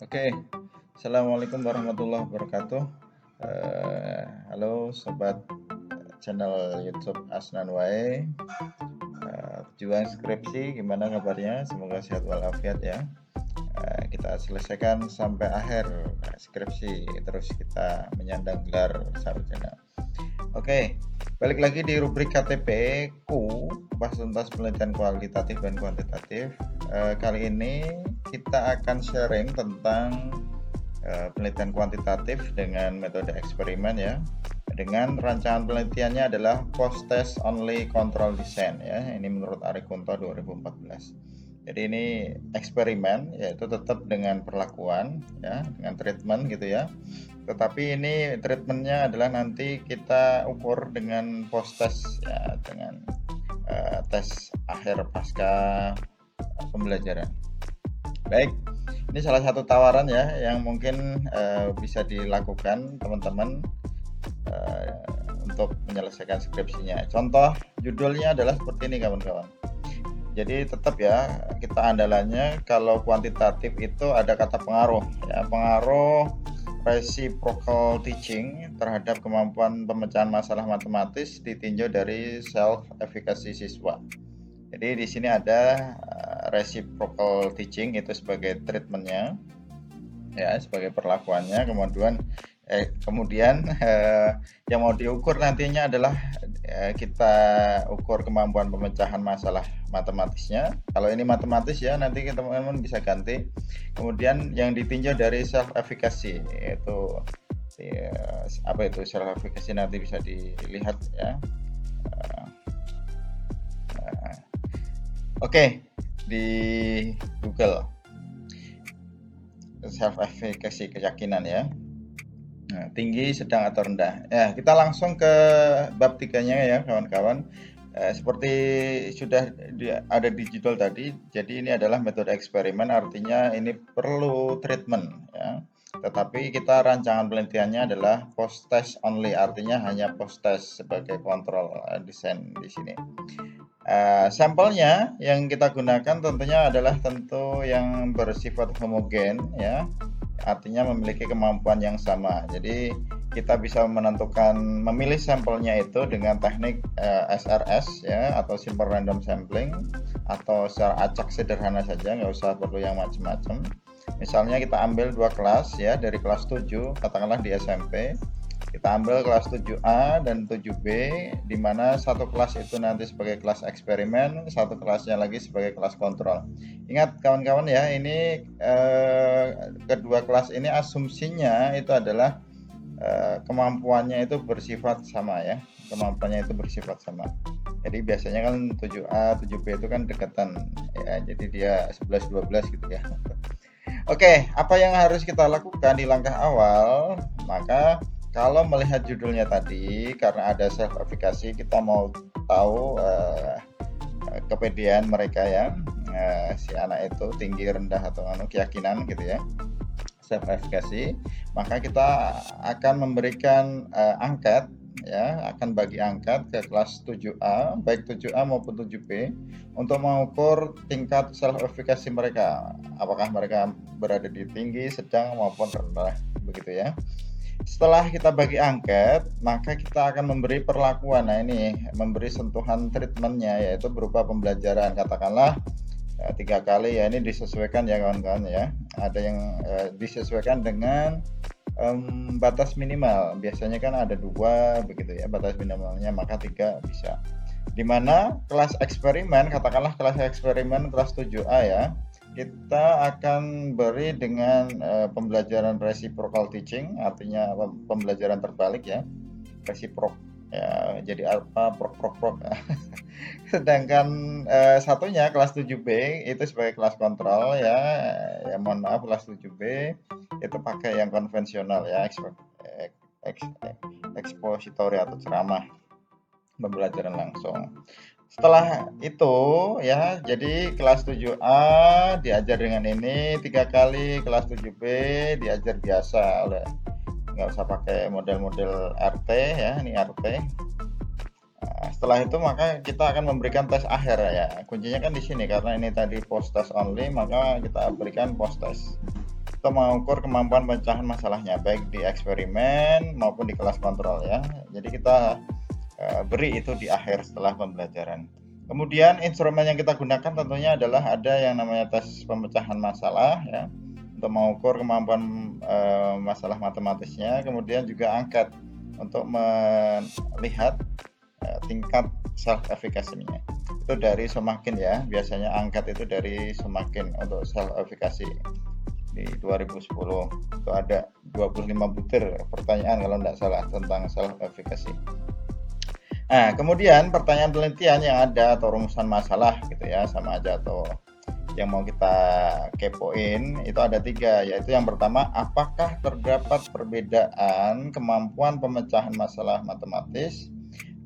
Oke, assalamualaikum warahmatullahi wabarakatuh. Halo sobat channel YouTube Asnan Wae. Pejuang skripsi, gimana kabarnya? Semoga sehat walafiat ya. Kita selesaikan sampai akhir skripsi, terus kita menyandang gelar sarjana. Oke, balik lagi di rubrik KTP ku, bahas tuntas penelitian kualitatif dan kuantitatif. Kali ini kita akan sharing tentang penelitian kuantitatif dengan metode eksperimen ya. Dengan rancangan penelitiannya adalah post-test only control design ya. Ini menurut Ari Kunto 2014. Jadi ini eksperimen, yaitu tetap dengan perlakuan ya, dengan treatment gitu ya. Tetapi ini treatmentnya adalah nanti kita ukur dengan post-test ya, dengan tes akhir pasca pembelajaran. Baik, ini salah satu tawaran ya yang mungkin bisa dilakukan teman-teman untuk menyelesaikan skripsinya. Contoh judulnya adalah seperti ini kawan-kawan. Jadi tetap ya, kita andalannya kalau kuantitatif itu ada kata pengaruh ya, pengaruh reciprocal teaching terhadap kemampuan pemecahan masalah matematis ditinjau dari self efficacy siswa. Jadi di sini ada reciprocal teaching itu sebagai treatmentnya ya, sebagai perlakuannya. Kemudian yang mau diukur nantinya adalah kita ukur kemampuan pemecahan masalah matematisnya. Kalau ini matematis ya, nanti teman-teman bisa ganti. Kemudian yang ditinjau dari self efficacy, yaitu apa itu self efficacy, nanti bisa dilihat ya. Oke, di Google self efficacy, keyakinan ya. Nah, tinggi, sedang atau rendah. Ya, kita langsung ke bab 3-nya ya kawan-kawan. Seperti sudah ada di judul tadi, jadi ini adalah metode eksperimen, artinya ini perlu treatment ya. Tetapi kita rancangan penelitiannya adalah post test only, artinya hanya post test sebagai kontrol desain di sini. Sampelnya yang kita gunakan tentunya adalah yang bersifat homogen ya, artinya memiliki kemampuan yang sama. Jadi kita bisa memilih sampelnya itu dengan teknik SRS ya, atau simple random sampling, atau secara acak sederhana saja, nggak usah perlu yang macam-macam. Misalnya kita ambil 2 kelas ya, dari kelas 7 katakanlah di SMP. Kita ambil kelas 7A dan 7B, di mana satu kelas itu nanti sebagai kelas eksperimen, satu kelasnya lagi sebagai kelas kontrol. Ingat kawan-kawan ya, ini kedua kelas ini asumsinya itu adalah kemampuannya itu bersifat sama ya, kemampuannya itu bersifat sama. Jadi biasanya kan 7A, 7B itu kan dekatan ya, jadi dia 11-12 gitu ya. Oke, apa yang harus kita lakukan di langkah awal? Maka kalau melihat judulnya tadi, karena ada self efficacy, kita mau tahu kepedean mereka ya, si anak itu tinggi, rendah, atau keyakinan gitu ya, self efficacy. Maka kita akan memberikan angket ya, akan bagi angket ke kelas 7A, baik 7A maupun 7B, untuk mengukur tingkat self efficacy mereka, apakah mereka berada di tinggi, sedang maupun rendah, begitu ya. Setelah kita bagi angket, maka kita akan memberi perlakuan. Nah ini memberi sentuhan treatmentnya, yaitu berupa pembelajaran, katakanlah 3 kali ya, ini disesuaikan ya kawan-kawan ya. Ada yang disesuaikan dengan batas minimal. Biasanya kan ada 2 begitu ya batas minimalnya, maka 3 bisa. Dimana kelas eksperimen, katakanlah kelas eksperimen kelas 7A ya, kita akan beri dengan pembelajaran reciprocal teaching, artinya pembelajaran terbalik ya, reciprok ya, jadi apa, prok. Sedangkan satunya kelas 7B itu sebagai kelas kontrol ya, mohon maaf, kelas 7B itu pakai yang konvensional ya, ekspositori atau ceramah, pembelajaran langsung. Setelah itu ya, jadi kelas 7A diajar dengan ini 3 kali, kelas 7B diajar biasa, nggak usah pakai model-model RT ya, ini RT. Setelah itu maka kita akan memberikan tes akhir ya. Kuncinya kan di sini, karena ini tadi post test only, maka kita berikan post test. untuk mengukur kemampuan pemecahan masalahnya baik di eksperimen maupun di kelas kontrol ya. Jadi kita beri itu di akhir setelah pembelajaran. Kemudian instrumen yang kita gunakan tentunya adalah ada yang namanya tes pemecahan masalah ya, untuk mengukur kemampuan masalah matematisnya. Kemudian juga angket untuk melihat tingkat self efficacy-nya. Itu dari Semakin ya, biasanya angkat itu dari Semakin untuk self efficacy di 2010 itu ada 25 butir pertanyaan kalau tidak salah tentang self efficacy. Nah, kemudian pertanyaan penelitian yang ada atau rumusan masalah gitu ya, sama aja atau yang mau kita kepoin itu ada 3, yaitu yang pertama, apakah terdapat perbedaan kemampuan pemecahan masalah matematis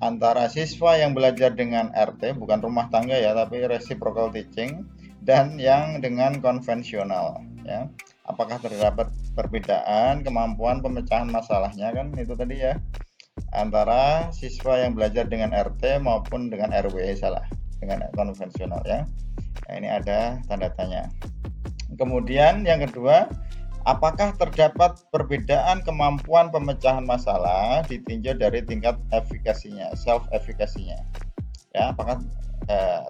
antara siswa yang belajar dengan RT, bukan rumah tangga ya, tapi reciprocal teaching, dan yang dengan konvensional ya. Apakah terdapat perbedaan kemampuan pemecahan masalahnya, kan itu tadi ya, antara siswa yang belajar dengan RT maupun dengan RW, dengan konvensional ya. Nah, ini ada tanda tanya. Kemudian yang kedua, apakah terdapat perbedaan kemampuan pemecahan masalah ditinjau dari tingkat efikasinya, self efikasinya? Ya, apakah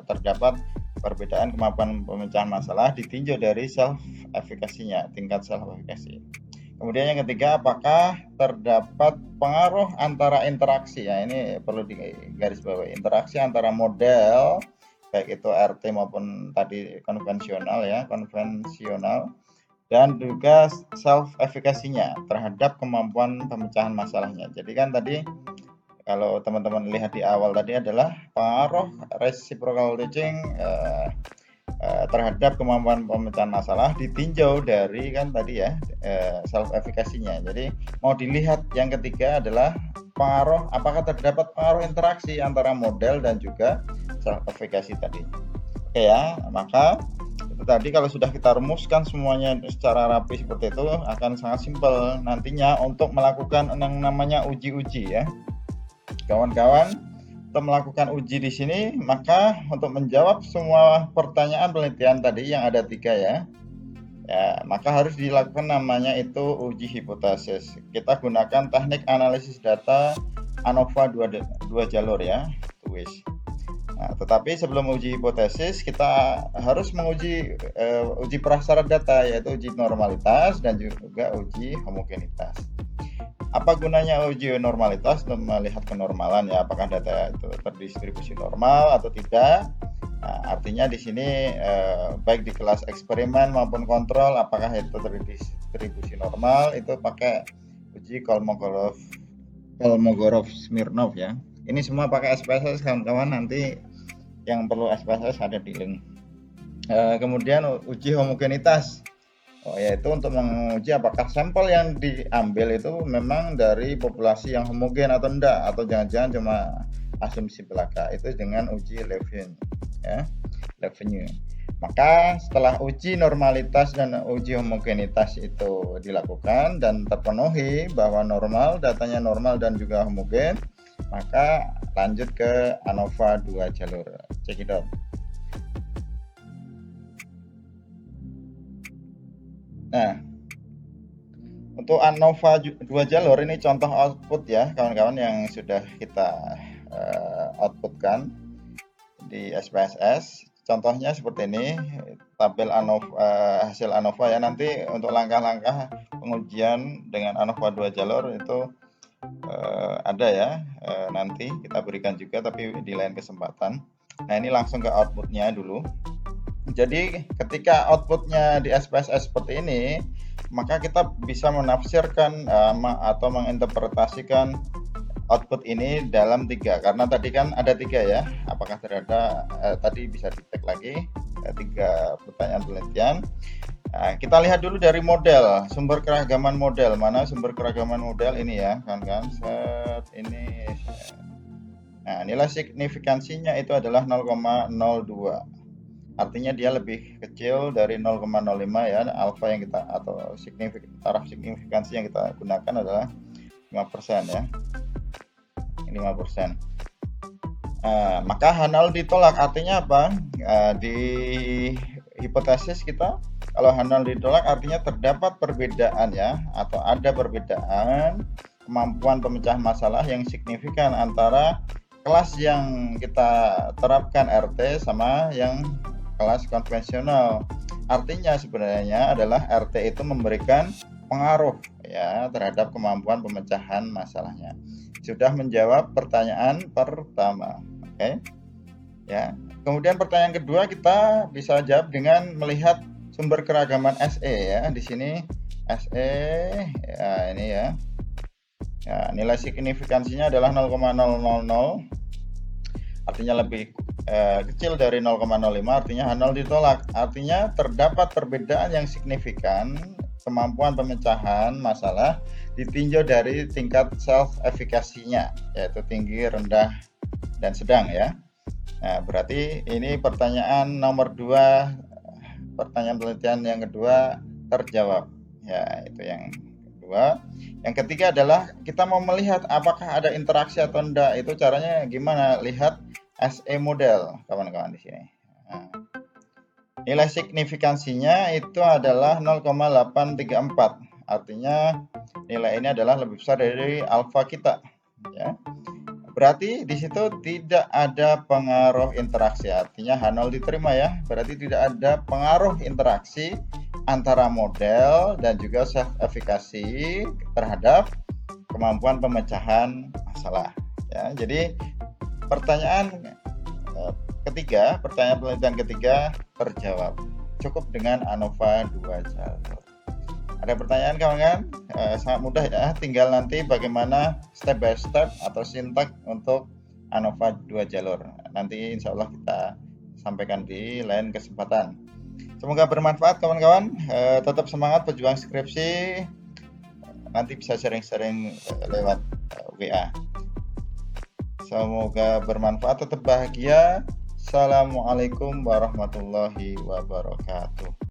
terdapat perbedaan kemampuan pemecahan masalah ditinjau dari self efikasinya, tingkat self efikasi? Kemudian yang ketiga, apakah terdapat pengaruh antara interaksi? Ya, ini perlu digarisbawahi, interaksi antara model baik itu RT maupun tadi konvensional ya, dan juga self efikasinya terhadap kemampuan pemecahan masalahnya. Jadi kan tadi kalau teman-teman lihat di awal tadi adalah pengaruh reciprocal teaching terhadap kemampuan pemecahan masalah ditinjau dari kan tadi ya self efikasinya. Jadi mau dilihat yang ketiga adalah pengaruh, apakah terdapat pengaruh interaksi antara model dan juga self efikasi tadi. Oke ya, maka itu tadi kalau sudah kita rumuskan semuanya secara rapi seperti itu akan sangat simpel nantinya untuk melakukan yang namanya uji-uji ya. Kawan-kawan, untuk melakukan uji di sini, maka untuk menjawab semua pertanyaan penelitian tadi yang ada 3 ya, maka harus dilakukan namanya itu uji hipotesis. Kita gunakan teknik analisis data ANOVA 2 jalur ya, TWIS. Nah, tetapi sebelum uji hipotesis kita harus menguji uji prasyarat data, yaitu uji normalitas dan juga uji homogenitas. Apa gunanya uji normalitas? Untuk melihat kenormalan ya, apakah data itu terdistribusi normal atau tidak. Nah, artinya di sini baik di kelas eksperimen maupun kontrol, apakah itu terdistribusi normal, itu pakai uji Kolmogorov-Smirnov ya. Ini semua pakai SPSS kawan-kawan, nanti yang perlu SPSS ada di link. Kemudian uji homogenitas, yaitu untuk menguji apakah sampel yang diambil itu memang dari populasi yang homogen atau enggak, atau jangan-jangan cuma asumsi belaka. Itu dengan uji Levene ya, Levene. Maka setelah uji normalitas dan uji homogenitas itu dilakukan dan terpenuhi bahwa normal, datanya normal dan juga homogen, maka lanjut ke ANOVA 2 jalur. Cekidot. Nah, untuk ANOVA 2 jalur ini contoh output ya kawan-kawan yang sudah kita outputkan di SPSS. Contohnya seperti ini, tabel hasil ANOVA ya. Nanti untuk langkah-langkah pengujian dengan ANOVA 2 jalur itu ada ya, nanti kita berikan juga tapi di lain kesempatan. Nah, ini langsung ke outputnya dulu. Jadi ketika outputnya di SPSS seperti ini, maka kita bisa menafsirkan atau menginterpretasikan output ini dalam 3, karena tadi kan ada 3 ya. Apakah terhadap tadi bisa dicek lagi 3 pertanyaan penelitian. Nah, kita lihat dulu dari model, sumber keragaman model. Mana sumber keragaman model ini ya, kan ini. Nah, nilai signifikansinya itu adalah 0,02. Artinya dia lebih kecil dari 0,05 ya, alfa yang kita atau taraf signifikansi yang kita gunakan adalah 5% ya. 5%. Maka H0 ditolak, artinya apa? Di hipotesis kita Kalau hal nol ditolak artinya terdapat perbedaan ya, atau ada perbedaan kemampuan pemecahan masalah yang signifikan antara kelas yang kita terapkan RT sama yang kelas konvensional. Artinya sebenarnya adalah RT itu memberikan pengaruh ya terhadap kemampuan pemecahan masalahnya. Sudah menjawab pertanyaan pertama. Oke. Ya. Kemudian pertanyaan kedua kita bisa jawab dengan melihat sumber keragaman SE ya. Di sini SE ya ini ya. Ya, nilai signifikansinya adalah 0,000, artinya lebih kecil dari 0,05, artinya H0 ditolak. Artinya terdapat perbedaan yang signifikan kemampuan pemecahan masalah ditinjau dari tingkat self efficacy-nya, yaitu tinggi, rendah, dan sedang ya. Nah, berarti ini pertanyaan nomor 2, pertanyaan penelitian yang kedua terjawab. Ya, itu yang kedua. Yang ketiga adalah kita mau melihat apakah ada interaksi atau enggak. Itu caranya gimana? Lihat SE model, kawan-kawan di sini. Nah, nilai signifikansinya itu adalah 0,834. Artinya nilai ini adalah lebih besar dari alfa kita, ya. Berarti di situ tidak ada pengaruh interaksi, artinya H0 diterima ya. Berarti tidak ada pengaruh interaksi antara model dan juga self efficacy terhadap kemampuan pemecahan masalah. Ya, jadi pertanyaan ketiga, pertanyaan penelitian ketiga terjawab. Cukup dengan ANOVA 2 jalur. Ada pertanyaan kawan-kawan? Sangat mudah ya, tinggal nanti bagaimana step by step atau sintak untuk ANOVA 2 jalur. Nanti insya Allah kita sampaikan di lain kesempatan. Semoga bermanfaat kawan-kawan. Tetap semangat pejuang skripsi. Nanti bisa sharing-sharing lewat WA. Semoga bermanfaat, tetap bahagia. Assalamualaikum warahmatullahi wabarakatuh.